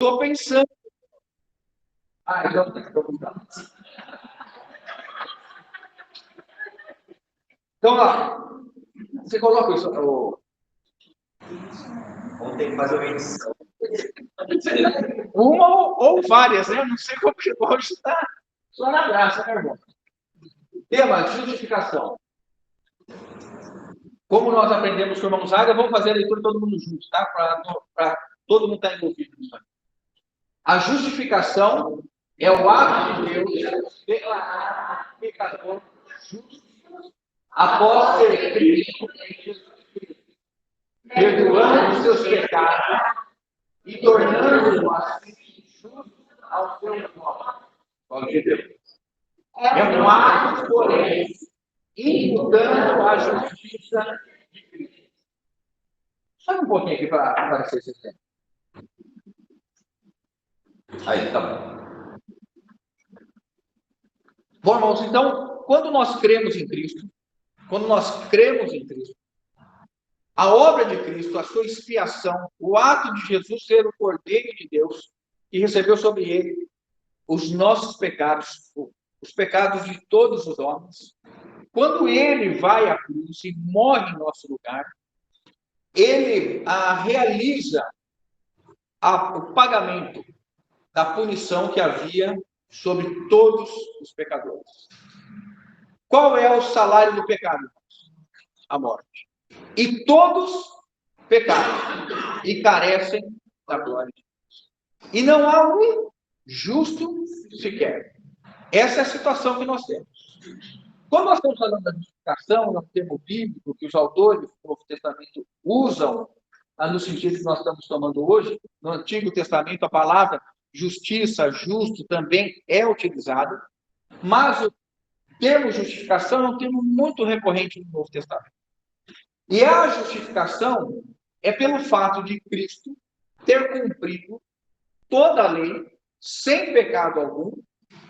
estou pensando. Então tem que perguntar. Então, lá, você coloca isso. Ontem mais ou menos. Uma ou várias, né? Não sei como que pode estar. Só na graça, né, irmão? Tema: justificação. Como nós aprendemos com o irmão Zaga, vamos fazer a leitura todo mundo junto, tá? Para todo mundo estar envolvido nisso aí. A justificação é o ato de Deus declarar pecador justo após ter Cristo em Jesus Cristo, perdoando os seus pecados e tornando-o assim justo aos seus olhos. Glória a Deus. É um ato, porém, imputando a justiça de Cristo. Sobe um pouquinho aqui para aparecer esse tempo. Aí, tá bom. Bom, irmãos, então, quando nós cremos em Cristo, a obra de Cristo, a sua expiação, o ato de Jesus ser o Cordeiro de Deus, que recebeu sobre ele os nossos pecados, os pecados de todos os homens, quando ele vai à cruz e morre em nosso lugar, ele realiza o pagamento da punição que havia sobre todos os pecadores. Qual é o salário do pecado? A morte. E todos pecaram e carecem da glória de Deus. E não há um justo sequer. Essa é a situação que nós temos. Quando nós estamos falando da justificação, no termo bíblico que os autores do Novo Testamento usam, no sentido que nós estamos tomando hoje, no Antigo Testamento a palavra justiça, justo também é utilizada, mas o termo justificação é um termo muito recorrente no Novo Testamento. E a justificação é pelo fato de Cristo ter cumprido toda a lei, sem pecado algum,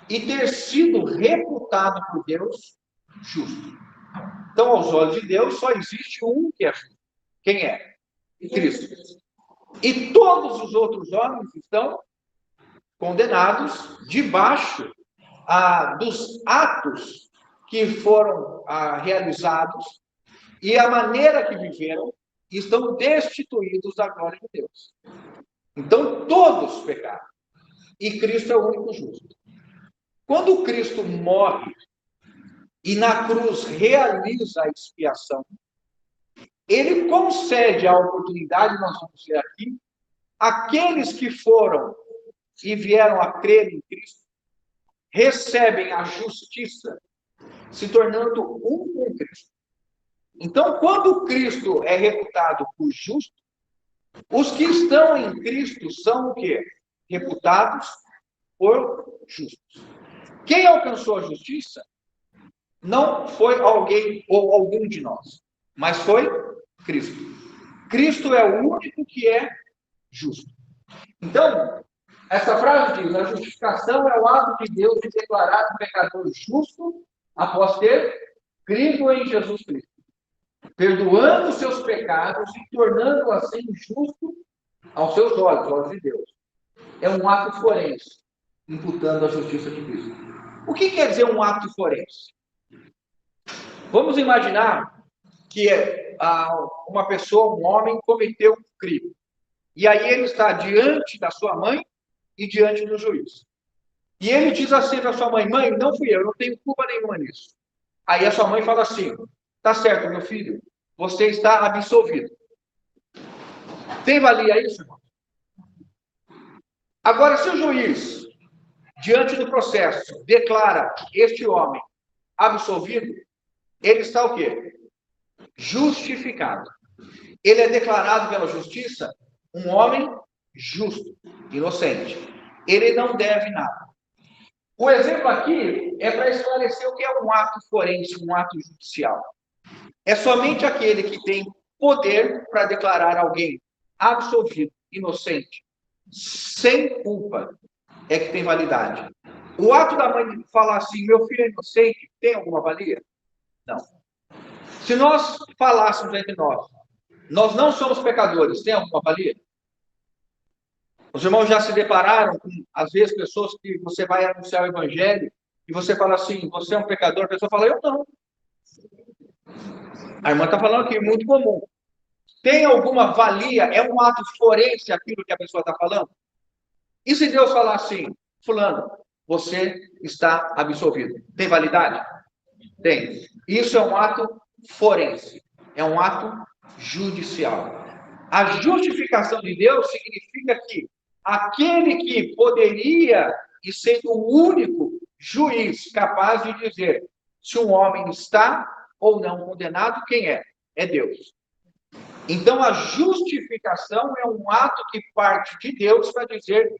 e ter sido reputado por Deus justo. Então, aos olhos de Deus, só existe um que é justo. Quem é? Cristo. E todos os outros homens estão condenados debaixo dos atos que foram realizados e a maneira que viveram, estão destituídos da glória de Deus. Então, todos pecaram. E Cristo é o único justo. Quando Cristo morre e na cruz realiza a expiação, ele concede a oportunidade, nós vamos ver aqui, aqueles que foram e vieram a crer em Cristo, recebem a justiça, se tornando um com Cristo. Então, quando Cristo é reputado por justo, os que estão em Cristo são o quê? Reputados por justos. Quem alcançou a justiça não foi alguém ou algum de nós, mas foi Cristo. Cristo é o único que é justo. Então, essa frase diz: a justificação é o ato de Deus de declarar o pecador justo após ter crido em Jesus Cristo, perdoando seus pecados e tornando assim justo aos seus olhos de Deus. É um ato forense, imputando a justiça de Cristo. O que quer dizer um ato forense? Vamos imaginar que uma pessoa, um homem, cometeu um crime. E aí ele está diante da sua mãe e diante do juiz. E ele diz assim para sua mãe: mãe, não fui eu não tenho culpa nenhuma nisso. Aí a sua mãe fala assim: tá certo, meu filho, você está absolvido. Tem valia isso, irmão? Agora, se o juiz, diante do processo, declara este homem absolvido, ele está o quê? Justificado. Ele é declarado pela justiça um homem justo, inocente. Ele não deve nada. O exemplo aqui é para esclarecer o que é um ato forense, um ato judicial. É somente aquele que tem poder para declarar alguém absolvido, inocente, sem culpa, é que tem validade. O ato da mãe falar assim: meu filho é inocente, tem alguma valia? Não. Se nós falássemos entre nós não somos pecadores, tem alguma valia? Os irmãos já se depararam com, às vezes, pessoas que você vai anunciar o evangelho e você fala assim, você é um pecador, a pessoa fala, eu não. A irmã está falando aqui, muito comum. Tem alguma valia? É um ato forense aquilo que a pessoa está falando? E se Deus falar assim, fulano, você está absolvido? Tem validade? Tem. Isso é um ato forense. É um ato judicial. A justificação de Deus significa que aquele que poderia, e sendo o único juiz capaz de dizer se um homem está ou não condenado, quem é? É Deus. Então, a justificação é um ato que parte de Deus para dizer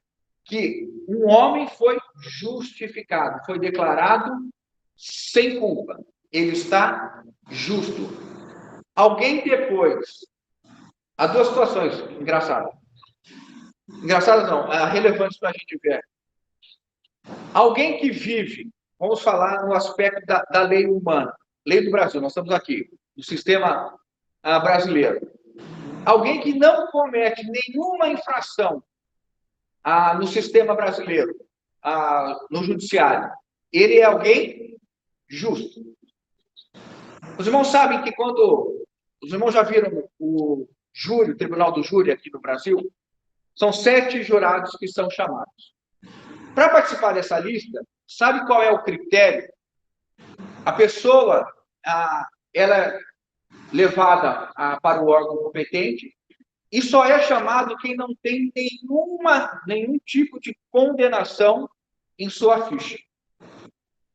que um homem foi justificado, foi declarado sem culpa. Ele está justo. Alguém depois... Há duas situações engraçadas. Engraçadas não, relevantes para a gente ver. Alguém que vive, vamos falar no aspecto da lei humana, lei do Brasil, nós estamos aqui, no sistema brasileiro. Alguém que não comete nenhuma infração no sistema brasileiro, no judiciário, ele é alguém justo. Os irmãos sabem que quando... Os irmãos já viram o júri, o tribunal do júri aqui no Brasil? São 7 jurados que são chamados. Para participar dessa lista, sabe qual é o critério? A pessoa, ela é levada para o órgão competente e só é chamado quem não tem nenhum tipo de condenação em sua ficha.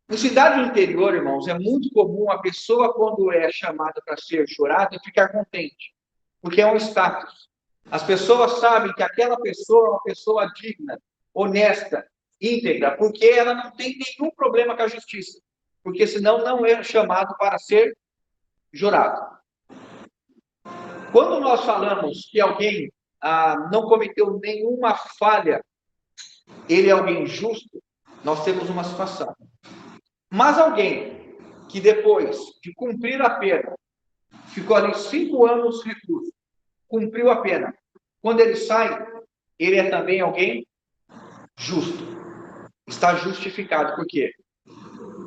Em cidade do interior, irmãos, é muito comum a pessoa, quando é chamada para ser jurada, ficar contente, porque é um status. As pessoas sabem que aquela pessoa é uma pessoa digna, honesta, íntegra, porque ela não tem nenhum problema com a justiça, porque senão não é chamado para ser jurado. Quando nós falamos que alguém não cometeu nenhuma falha, ele é alguém justo, nós temos uma situação. Mas alguém que depois de cumprir a pena, ficou ali 5 anos recluso, cumpriu a pena, quando ele sai, ele é também alguém justo. Está justificado. Por quê?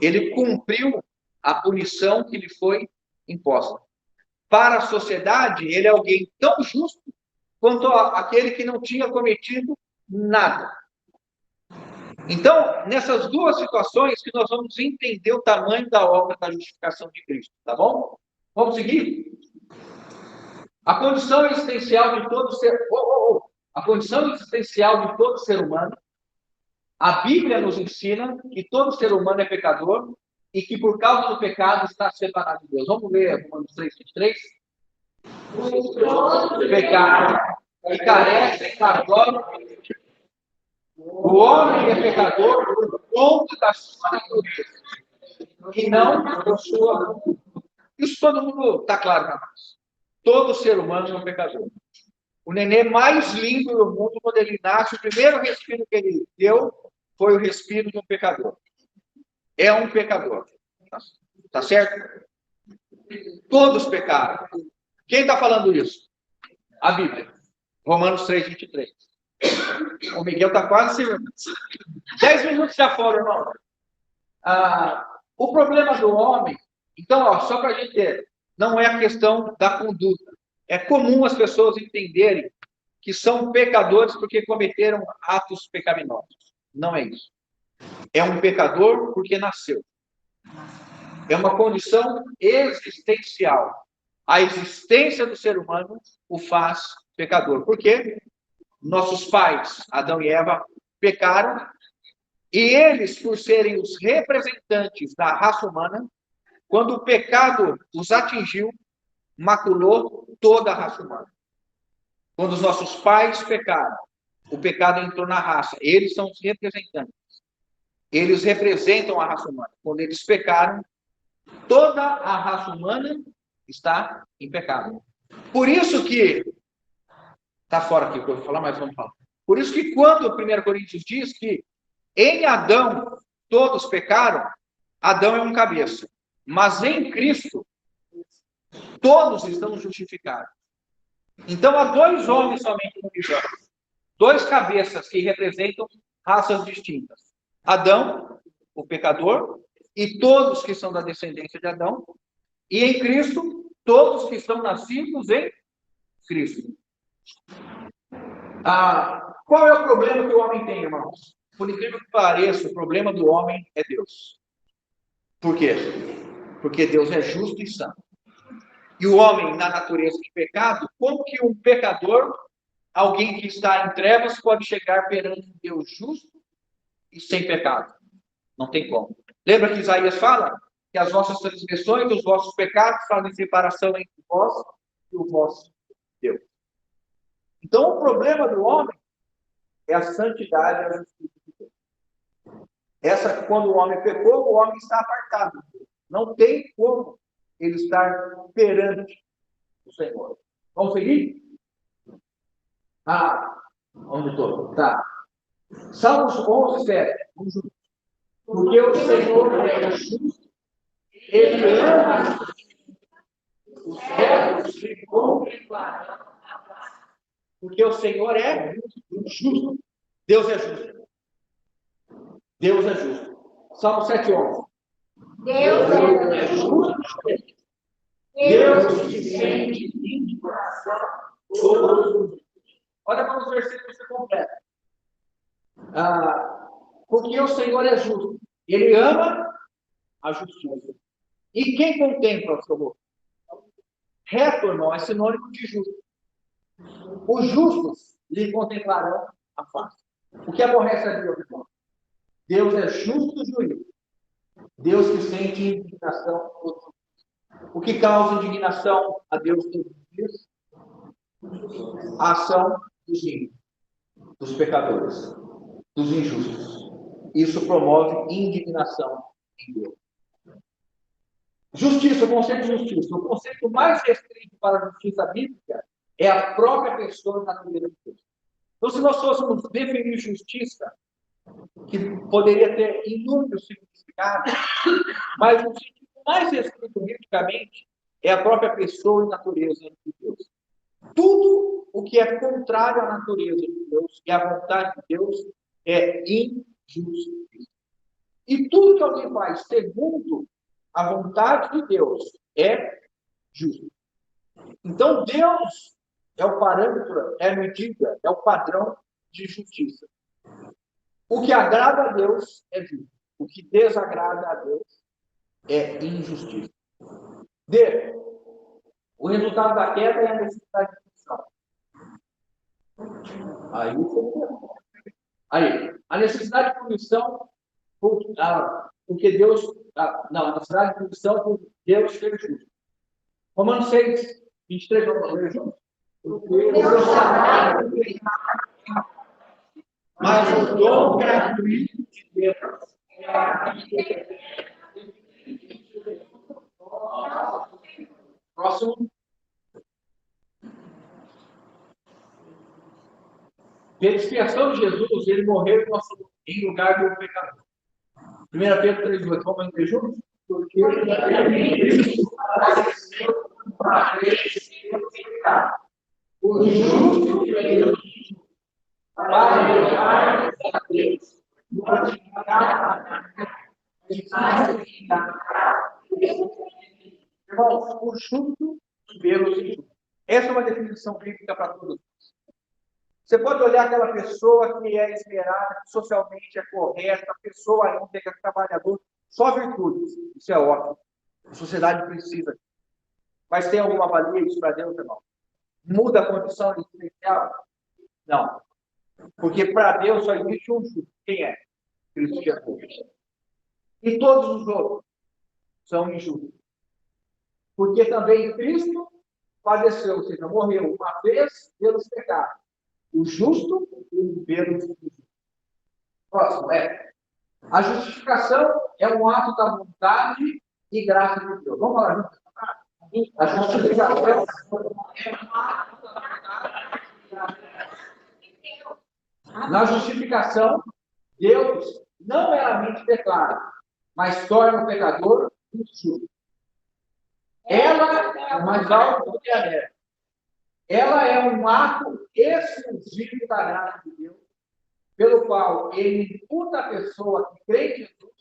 Ele cumpriu a punição que lhe foi imposta. Para a sociedade, ele é alguém tão justo quanto aquele que não tinha cometido nada. Então, nessas duas situações que nós vamos entender o tamanho da obra da justificação de Cristo, tá bom? Vamos seguir? A condição existencial de todo ser... A condição existencial de todo ser humano, a Bíblia nos ensina que todo ser humano é pecador e que por causa do pecado está separado de Deus. Vamos ler Romanos 3:23? Pecado e carece da glória de Deus. O homem é pecador por conta da sua natureza e não por sua... Isso todo mundo está claro para nós. Todo ser humano é um pecador. O nenê mais lindo do mundo, quando ele nasce, o primeiro respiro que ele deu foi o respiro de um pecador. É um pecador. Tá certo? Todos pecaram. Quem está falando isso? A Bíblia. Romanos 3:23. O Miguel está quase 10 minutos já foram, irmão. O problema do homem... Então, só para a gente ter, não é a questão da conduta. É comum as pessoas entenderem que são pecadores porque cometeram atos pecaminosos. Não é isso. É um pecador porque nasceu. É uma condição existencial. A existência do ser humano o faz pecador. Por quê? Nossos pais, Adão e Eva, pecaram, e eles, por serem os representantes da raça humana, quando o pecado os atingiu, maculou toda a raça humana. Quando os nossos pais pecaram, o pecado entrou na raça. Eles são os representantes. Eles representam a raça humana. Quando eles pecaram, toda a raça humana está em pecado. Por isso que... Está fora aqui o que eu vou falar, mas vamos falar. Por isso que quando 1 Coríntios diz que em Adão todos pecaram, Adão é um cabeça. Mas em Cristo, todos estão justificados. Então, há 2 homens somente no universo. dois cabeças que representam raças distintas. Adão, o pecador, e todos que são da descendência de Adão, e em Cristo, todos que são nascidos em Cristo. Qual é o problema que o homem tem, irmãos? Por incrível que pareça, o problema do homem é Deus. Por quê? Porque Deus é justo e santo. E o homem, na natureza de pecado, como que um pecador, alguém que está em trevas, pode chegar perante Deus justo e sem pecado? Não tem como. Lembra que Isaías fala que as vossas transgressões, os vossos pecados fazem separação entre vós e o vosso Deus. Então, o problema do homem é a santidade e a justiça de Deus. Quando o homem pecou, o homem está apartado. Não tem como ele estar perante o Senhor. Vamos seguir? Onde estou? Tá. Salmos 11, 7. Porque o Senhor é justo, ele ama os retos se contemplarão. Porque o Senhor é justo. Deus é justo. Deus é justo. Salmo 7:11. Deus é justo. Deus que sente de coração todos os dias. Olha para os versículos que completam. Porque o Senhor é justo. Ele ama a justiça. E quem contempla o Senhor? Reto, irmão, é sinônimo de justo. Os justos lhe contemplarão a face. O que aborrece a Deus, irmão? Deus é justo juiz. Deus que sente indignação todos os dias. O que causa indignação a Deus todos os dias? A ação dos ímpios, dos pecadores, dos injustos. Isso promove indignação em Deus. Justiça, o conceito de justiça. O conceito mais restrito para a justiça bíblica é a própria pessoa na natureza de Deus. Então, se nós fôssemos definir justiça, que poderia ter inúmeros significados, mas o sentido mais restrito biblicamente é a própria pessoa e natureza de Deus. Tudo o que é contrário à natureza de Deus e à vontade de Deus é injustiça. E tudo que alguém faz segundo a vontade de Deus é justo. Então, Deus é o parâmetro, é a medida, é o padrão de justiça. O que agrada a Deus é justo. O que desagrada a Deus é injustiça. D. O resultado da queda é a necessidade de punição. Aí, a necessidade de punição, porque Deus. A necessidade de punição por Deus ser justo. Romanos 6, 23, vamos ler juntos? Mas o dom gratuito de Deus Próximo. Pela expiação de Jesus, ele morreu em lugar do pecador. 1 Pedro 3:8. Vamos ler juntos? Porque Cristo padeceu para pecado. O justo veio para levar a Deus, irmãos, o justo pelos injustos. Essa é uma definição bíblica para todos. Você pode olhar aquela pessoa que é esmerada, que socialmente é correta, a pessoa íntegra, trabalhadora, só virtudes. Isso é ótimo. A sociedade precisa. Mas tem alguma valia isso para Deus, irmão? Muda a condição existencial? Não. Porque para Deus só existe um justo. Quem é? Cristo Jesus. E todos os outros são injustos. Porque também Cristo padeceu, ou seja, morreu uma vez pelos pecados. O justo pelos injustos. Próximo é. A justificação é um ato da vontade e graça de Deus. Vamos falar juntos? A justificação é um ato da vontade e graça de Deus. Na justificação, Deus não meramente declara, mas torna o pecador justo. Ela é mais alta do que a neve. Ela é um ato exclusivo da graça de Deus, pelo qual ele imputa à pessoa que crê em Jesus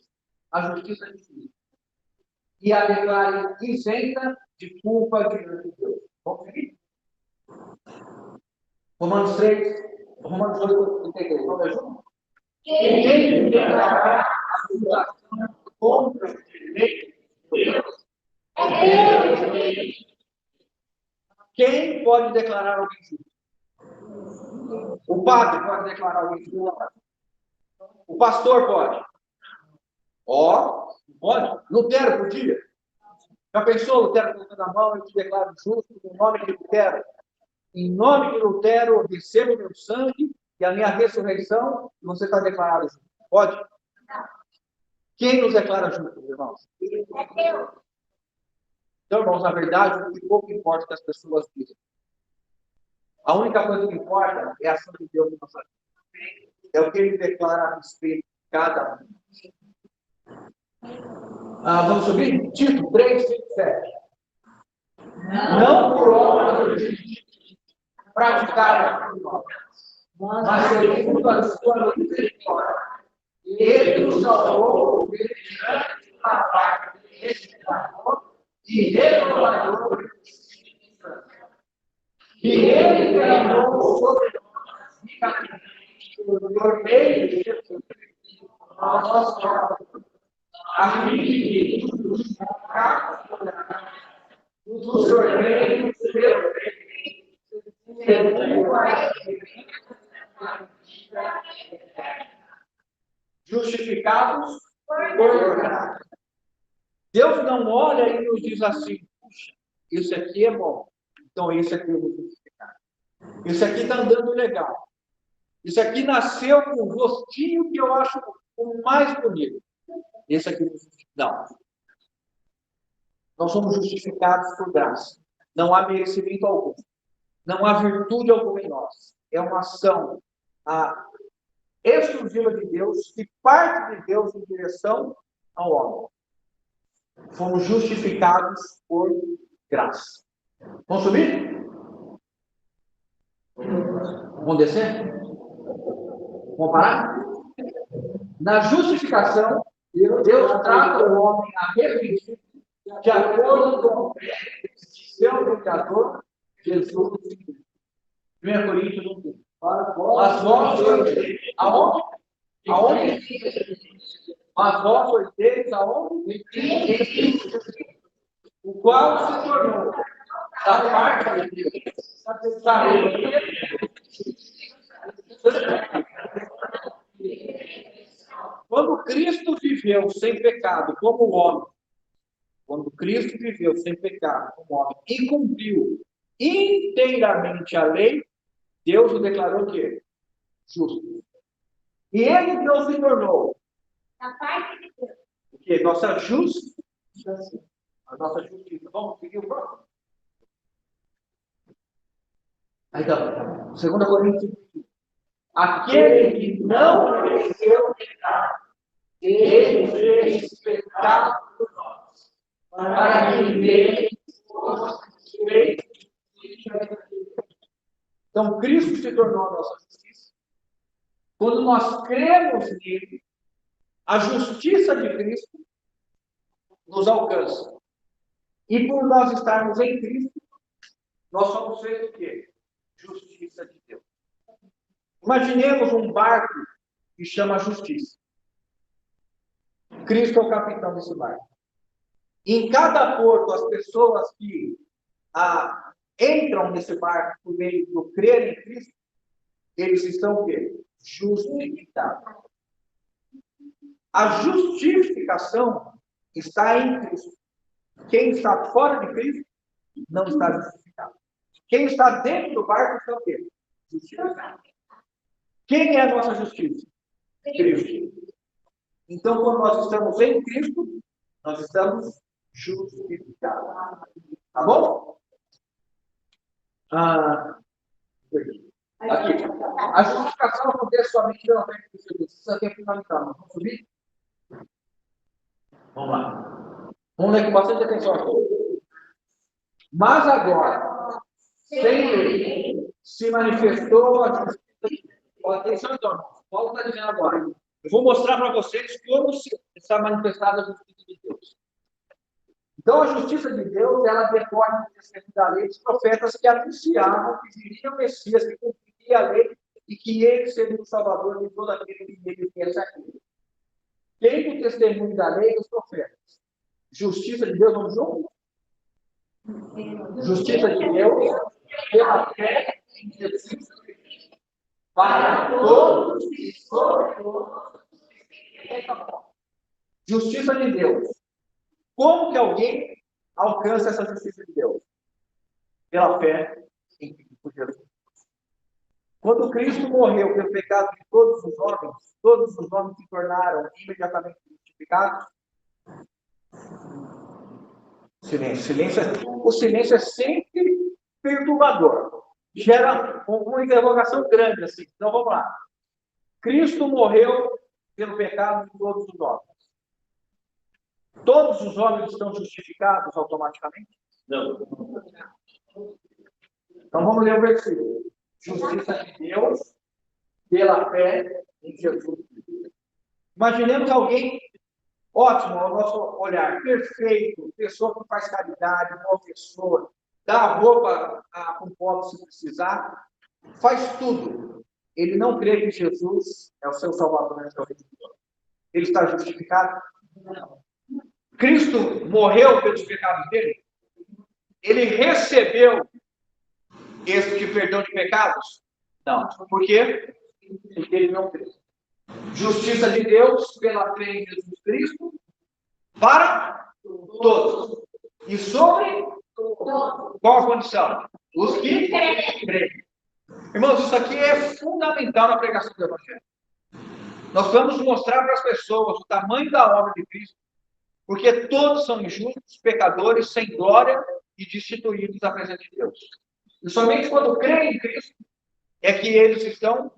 a justiça de Cristo e a declara isenta de culpa diante de Deus. Vamos seguir? Romanos 3, Romanos 8, 33. Vamos ver junto? Quem declarar a acusação contra o direito de Deus é Deus. Quem pode declarar alguém justo? O padre pode declarar alguém justo? O pastor pode? Pode? Lutero podia? Já pensou, Lutero colocando a mão, eu te declaro justo, no nome de Lutero? Em nome de Lutero, eu recebo o meu sangue e a minha ressurreição, e você está declarado justo. Pode? Quem nos declara justos, irmãos? É Deus. Então, irmãos, na verdade, o que pouco importa que as pessoas dizem. A única coisa que importa é a ação de Deus na nossa vida. É o que ele declara a respeito de cada um. Vamos subir? Tito 3, 5, 7. Não por obra de praticar mas segundo a sua misericórdia. Ele nos salvou mediante a parte deste amor e renovador de justiça. E ele derramou sobre nós ricamente por meio de Jesus Cristo, nosso Salvador, a fim de que nos ordenemos pelo bem, segundo a justificados por graça. Deus não olha e nos diz assim: puxa, isso aqui é bom, então esse aqui eu vou justificar. Isso aqui está andando legal. Isso aqui nasceu com um rostinho que eu acho o mais bonito. Esse aqui não. Nós somos justificados por graça. Não há merecimento algum. Não há virtude alguma em nós. É uma ação exclusiva de Deus, que parte de Deus em direção ao homem. Fomos justificados por graça. Vamos subir? Vamos descer? Vamos parar? Na justificação, Deus trata o homem arrependido de acordo com o seu Criador, Jesus Cristo. 1 Coríntios 1. Mas vós sois aonde? Mas vós sois deles aonde? O qual se tornou da parte de Deus. Quando Cristo viveu sem pecado como homem, quando Cristo viveu sem pecado como homem e cumpriu inteiramente a lei, Deus o declarou o quê? Justo. E ele Deus se tornou da parte de Deus. O quê? Nossa justiça. A nossa justiça. Vamos seguir o próximo? Então, 2 Coríntios. Aquele que não mereceu pecado, ele fez pecado por nós, para que nele fosse feito. Então, Cristo se tornou a nossa justiça. Quando nós cremos nele, a justiça de Cristo nos alcança. E por nós estarmos em Cristo, nós somos feitos o quê? Justiça de Deus. Imaginemos um barco que chama Justiça. Cristo é o capitão desse barco. E em cada porto, as pessoas que entram nesse barco por meio do crer em Cristo, eles estão o quê? Justificados. A justificação está em Cristo. Quem está fora de Cristo não está justificado. Quem está dentro do barco está o quê? Justificado. Quem é a nossa justiça? Cristo. Então, quando nós estamos em Cristo, nós estamos justificados. Tá bom? Aqui. A justificação acontece somente pela fé em Cristo. Isso aqui é fundamental. Nós vamos subir? Vamos lá. Vamos ler com bastante atenção aqui. Mas agora, sem lei, se manifestou a justiça de Deus. Atenção, então, Paulo está dizendo agora. Eu vou mostrar para vocês como está manifestada a justiça de Deus. Então, a justiça de Deus, ela decorre do testemunho da lei dos profetas que anunciavam que viria o Messias, que cumpriria a lei e que ele seria o salvador de todo aquele que nele pensa aquilo. Quem do testemunho da lei dos profetas? Justiça de Deus, vamos juntos? Justiça de Deus pela fé em Jesus para todos e sobre todos. Justiça de Deus. Como que alguém alcança essa justiça de Deus? Pela fé em Cristo Jesus. Quando Cristo morreu pelo pecado de todos os homens se tornaram imediatamente justificados. Silêncio. O silêncio é sempre perturbador. Gera uma interrogação grande, assim. Então, vamos lá. Cristo morreu pelo pecado de todos os homens. Todos os homens estão justificados automaticamente? Não. Então, vamos ler o versículo. Justiça de Deus pela fé em Jesus. Imaginemos alguém ótimo ao nosso olhar, perfeito, pessoa que faz caridade, professor, dá roupa para um pobre se precisar, faz tudo. Ele não crê que Jesus é o seu Salvador, é o seu Redentor. Ele está justificado? Não. Cristo morreu pelos pecados dele? Ele recebeu esse perdão de pecados? Não. Por quê? Porque ele não crê. Justiça de Deus pela fé em Jesus Cristo para todos. E sobre qual a condição? Os que creem. Irmãos, isso aqui é fundamental na pregação do Evangelho. Nós vamos mostrar para as pessoas o tamanho da obra de Cristo, porque todos são injustos, pecadores, sem glória e destituídos da presença de Deus. E somente quando creem em Cristo é que eles estão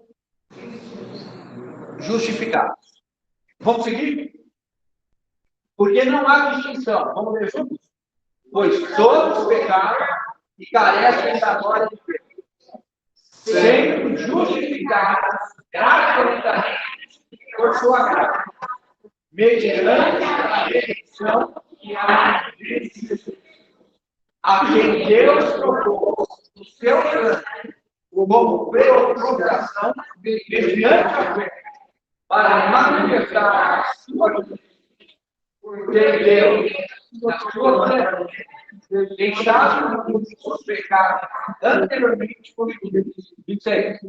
justificados. Vamos seguir? Porque não há distinção. Vamos ler juntos? Pois todos pecaram e carecem da glória de Deus, sendo justificados gratuitamente por sua graça, mediante a redenção que há em Cristo Jesus, a quem Deus propôs o seu sangue como propiciação mediante a fé, para manifestar a sua justiça, porque Deus, na sua glória, deixado os pecados anteriormente cometidos. 26.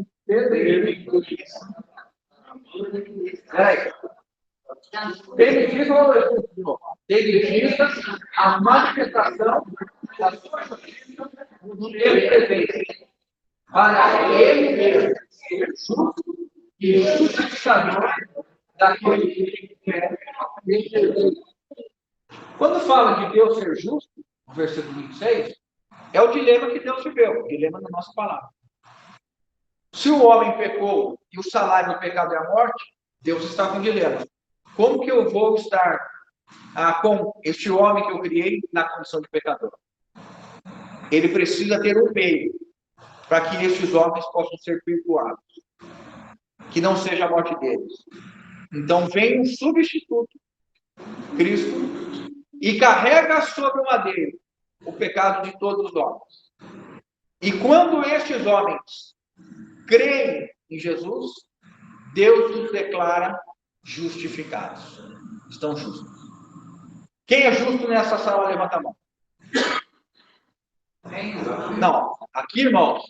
Teve vista a manifestação da sua justiça no tempo presente, para ele mesmo ser justo e justificador daquele que quer. Quando fala de Deus ser justo, no versículo 26, é o dilema que Deus viveu, o dilema da nossa palavra. Se o homem pecou e o salário do pecado é a morte, Deus está com dilema. Como que eu vou estar com este homem que eu criei na condição de pecador? Ele precisa ter um meio para que estes homens possam ser perdoados, que não seja a morte deles. Então vem um substituto, Cristo, e carrega sobre o madeiro o pecado de todos os homens. E quando estes homens creem em Jesus, Deus os declara justificados. Estão justos. Quem é justo nessa sala, levanta a mão. Não, aqui, irmãos,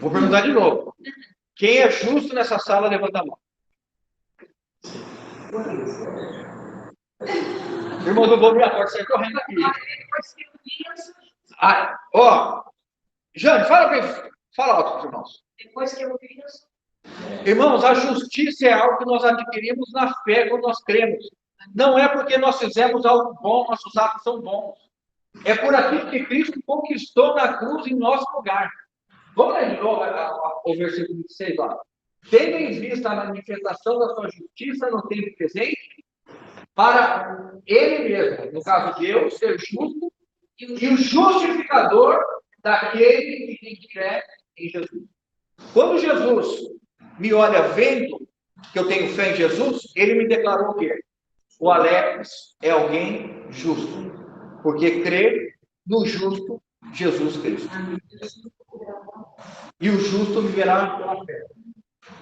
vou perguntar de novo. Quem é justo nessa sala, levanta a mão. Irmãos, eu vou abrir a porta e sair correndo aqui. Jane, fala alto, irmãos. Depois que eu vi, Irmãos, a justiça é algo que nós adquirimos na fé quando nós cremos. Não é porque nós fizemos algo bom, nossos atos são bons. É por aquilo que Cristo conquistou na cruz em nosso lugar. Vamos ler de novo o versículo 26, ó. Tendo em vista a manifestação da sua justiça no tempo presente, para ele mesmo, no caso Deus, ser justo e o justificador daquele que tem fé em Jesus. Quando Jesus me olha vendo que eu tenho fé em Jesus, ele me declarou o quê? O Alex é alguém justo, porque crê no justo Jesus Cristo. E o justo viverá pela fé.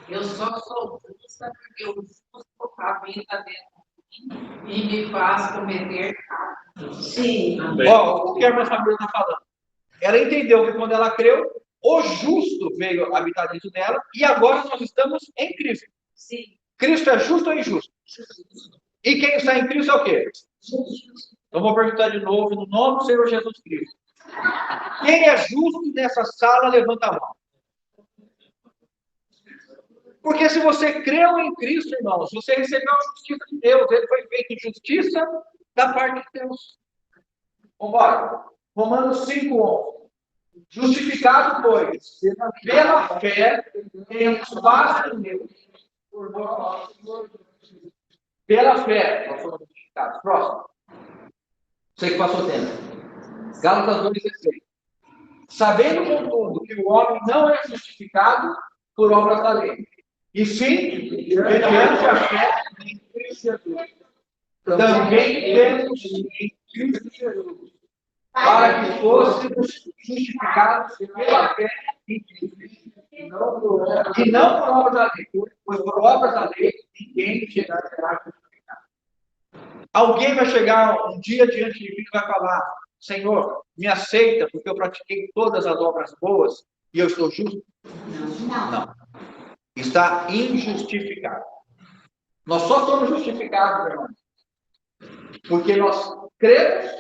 Eu só sou justa porque o justo habita dentro de mim e me faz cometer pecados. Sim. Ó, o que a irmã Fabiola está falando? Ela entendeu que quando ela creu, o justo veio habitar dentro dela e agora nós estamos em Cristo. Sim. Cristo é justo ou injusto? E quem está em Cristo é o quê? Então vou perguntar de novo, no nome do Senhor Jesus Cristo. Quem é justo nessa sala, levanta a mão. Porque se você creu em Cristo, irmãos, você recebeu a justiça de Deus. Ele foi feito justiça da parte de Deus. Vamos embora. Romanos 5:11. Justificado, pois, pela fé, temos paz com Deus. Pela fé, nós somos justificados. Próximo. Você que passou tempo. Gálatas 2:16. Sabendo, contudo, que o homem não é justificado por obras da lei, e sim, mediante a fé em Cristo Jesus. Também temos em Cristo Jesus, para que fôssemos justificados pela fé em Cristo. E não por obras da lei, pois por obras da lei ninguém será justificado. Alguém vai chegar um dia diante de mim e vai falar: Senhor, me aceita porque eu pratiquei todas as obras boas e eu estou justo? Não. Está injustificado. Nós só somos justificados, irmãos, porque nós cremos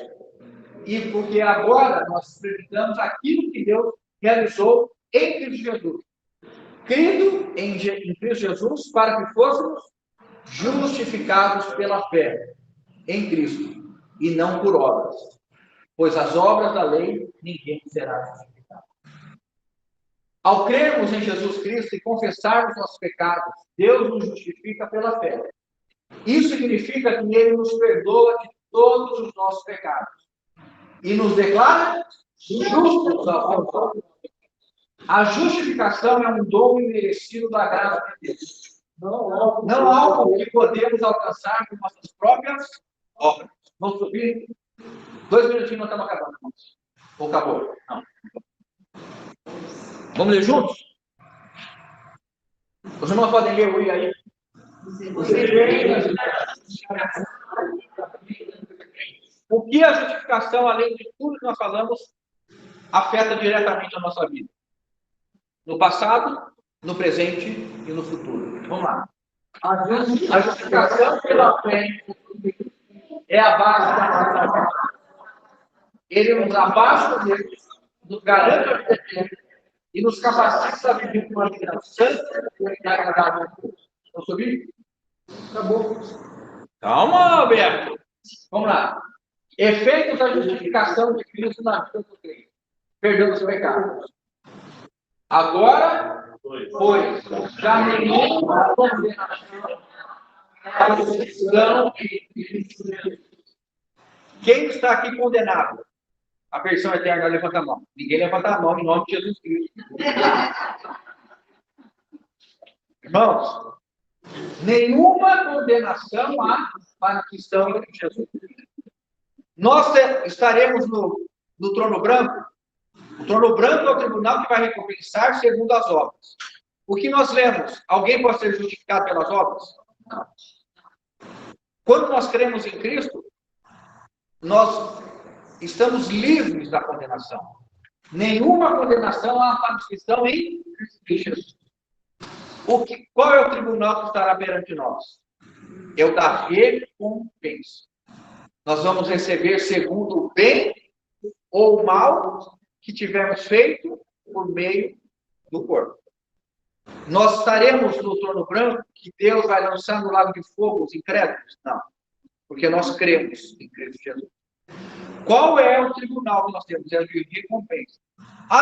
e porque agora nós experimentamos aquilo que Deus realizou em Cristo Jesus. Crido em Cristo Jesus para que fôssemos justificados pela fé em Cristo e não por obras, pois as obras da lei ninguém será justificado. Ao crermos em Jesus Cristo e confessarmos nossos pecados, Deus nos justifica pela fé. Isso significa que Ele nos perdoa de todos os nossos pecados e nos declara justos ao seu nome. A justificação é um dom imerecido da graça de Deus. Não algo que podemos alcançar com nossas próprias obras. Vamos subir? 2 minutinhos, nós estamos acabando. Ou acabou? Não. Vamos ler juntos? Os irmãos podem ler o I aí? O que a justificação, além de tudo que nós falamos, afeta diretamente a nossa vida? No passado, no presente e no futuro. Vamos lá. A justificação pela fé é a base da nossa vida. Ele nos abaixa de Deus, nos garante a vida eterna e nos capacita a viver uma vida santa e agradável a Deus. Vamos subir? Acabou. Calma, Alberto. Vamos lá. Efeitos da justificação de Cristo na vida do crente. Perdão dos pecados. Agora, pois, já nenhuma condenação para os que estão em Cristo Jesus. Quem está aqui condenado? A versão eterna levanta a mão. Ninguém levanta a mão em nome de Jesus Cristo. Irmãos, nenhuma condenação há para os que estão em Jesus. Nós estaremos no trono branco. O trono branco é o tribunal que vai recompensar segundo as obras. O que nós lemos? Alguém pode ser justificado pelas obras? Não. Quando nós cremos em Cristo, nós estamos livres da condenação. Nenhuma condenação há para os que estão em Cristo Jesus. Qual é o tribunal que estará perante nós? É o da recompensa. Nós vamos receber segundo o bem ou o mal que tivermos feito por meio do corpo. Nós estaremos no trono branco que Deus vai lançar no lago de fogo os incrédulos? Não. Porque nós cremos em Cristo Jesus. Qual é o tribunal que nós temos? É o de recompensa.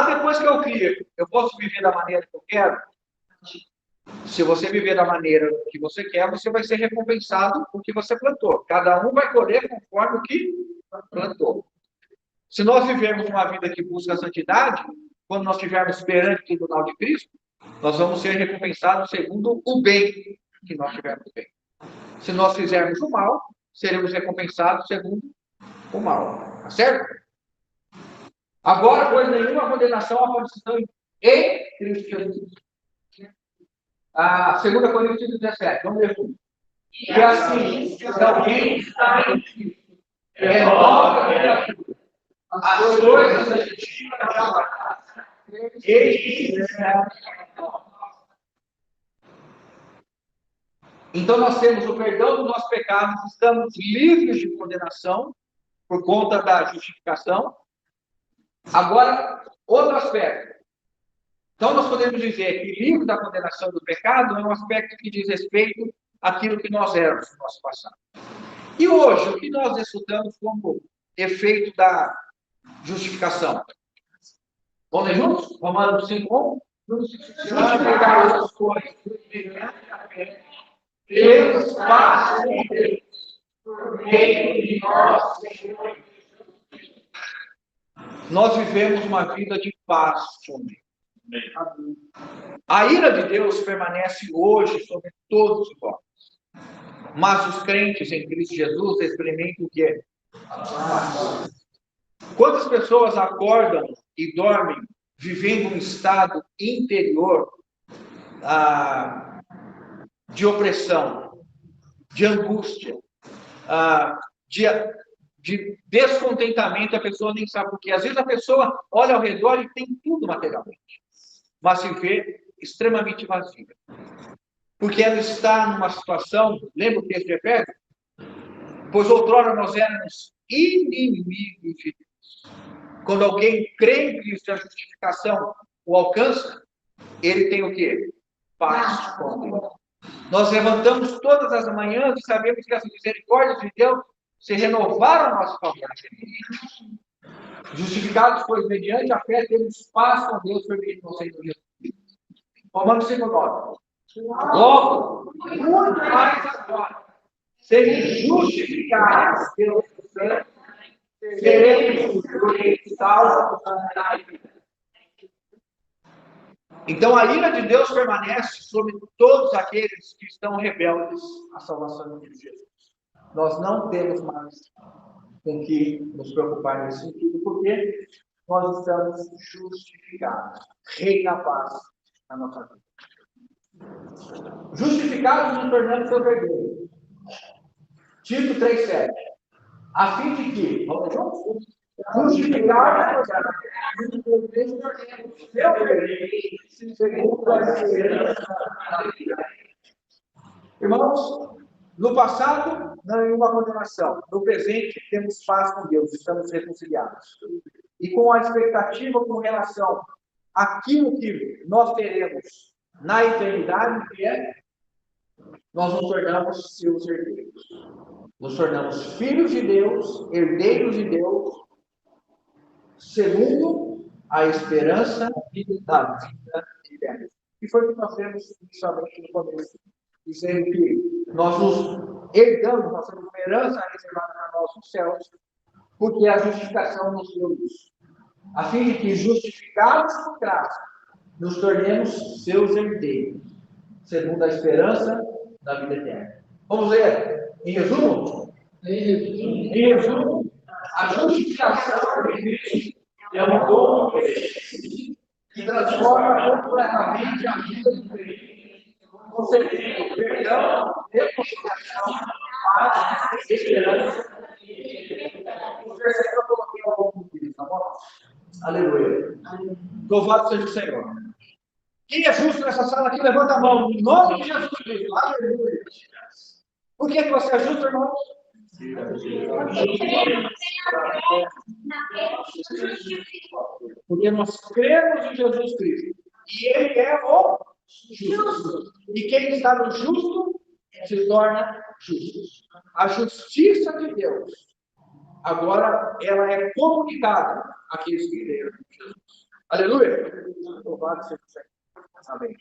Depois que eu crio, eu posso viver da maneira que eu quero? Se você viver da maneira que você quer, você vai ser recompensado por que você plantou. Cada um vai colher conforme o que plantou. Se nós vivermos uma vida que busca a santidade, quando nós estivermos perante o tribunal de Cristo, Nós vamos ser recompensados segundo o bem que nós tivermos feito. Se nós fizermos o mal, seremos recompensados segundo o mal. Tá certo? Agora, pois, nenhuma condenação à condição em Cristo Jesus. A 2 Coríntios 17, vamos ler tudo. E assim, se alguém está em Cristo, é nova criatura. As coisas antigas já passaram. Então, nós temos o perdão dos nossos pecados, estamos livres de condenação por conta da justificação. Agora, outro aspecto. Então, nós podemos dizer que livre da condenação do pecado é um aspecto que diz respeito àquilo que nós éramos no nosso passado. E hoje, o que nós estudamos como efeito da justificação? Vamos ler juntos? Romanos 5:1. Justificar as coisas mediante a fé, Deus faz em Deus, por meio de nós, Senhor. Nós vivemos uma vida de paz com Deus. A ira de Deus permanece hoje sobre todos nós. Mas os crentes em Cristo Jesus experimentam o quê? Quantas pessoas acordam e dormem vivendo um estado interior de opressão, de angústia, de descontentamento? A pessoa nem sabe por quê. Às vezes a pessoa olha ao redor e tem tudo materialmente, mas se vê extremamente vazia. Porque ela está numa situação, lembra o texto de Efésios? Pois outrora nós éramos inimigos de Deus. Quando alguém crê em Cristo e a justificação o alcança, ele tem o quê? Paz com Deus. Nós levantamos todas as manhãs e sabemos que as misericórdias de Deus se renovaram a nosso favor. Justificados, pois, mediante a fé, temos paz com Deus por meio do Senhor Jesus Cristo. Romanos 5:9. Logo, muito mais agora, sejam justificados pelo sangue, seremos salvos da vida. Então, a ira de Deus permanece sobre todos aqueles que estão rebeldes à salvação de Jesus. Nós não temos mais com que nos preocupar nesse sentido, porque nós estamos justificados. Reina a paz na nossa vida. Justificados nos tornamos seus herdeiros. Tito 3:7. A fim de que, vamos juntos? Justificados segundo a esperança da vida. Irmãos, no passado, não há nenhuma condenação. No presente, temos paz com Deus, estamos reconciliados. E com a expectativa com relação àquilo que nós teremos na eternidade, que é, nós nos tornamos seus herdeiros. Nos tornamos filhos de Deus, herdeiros de Deus, segundo a esperança da vida eterna. E foi o que nós vemos inicialmente no começo, dizendo que nós nos herdamos, nós temos uma herança reservada para nós nos céus, porque a justificação nos deu isso. A fim de que, justificados por graça, nos tornemos seus herdeiros, segundo a esperança da vida eterna. Vamos ler, em resumo? Em resumo, a justificação de Cristo é um dom que transforma completamente a vida do crente, concedendo perdão, reconciliação, paz, esperança e os versículos eu coloquei ao longo do vídeo, tá bom? Aleluia. Louvado seja o Senhor. Quem é justo nessa sala aqui, levanta a mão. Em nome de Jesus Cristo. Aleluia. Por que você é justo, irmãos? Porque nós cremos em Jesus Cristo. E Ele é o justo. E quem está no justo se torna justo. A justiça de Deus, agora, ela é comunicada àqueles que creram em Jesus. Aleluia. Louvado seja o Senhor. Amém.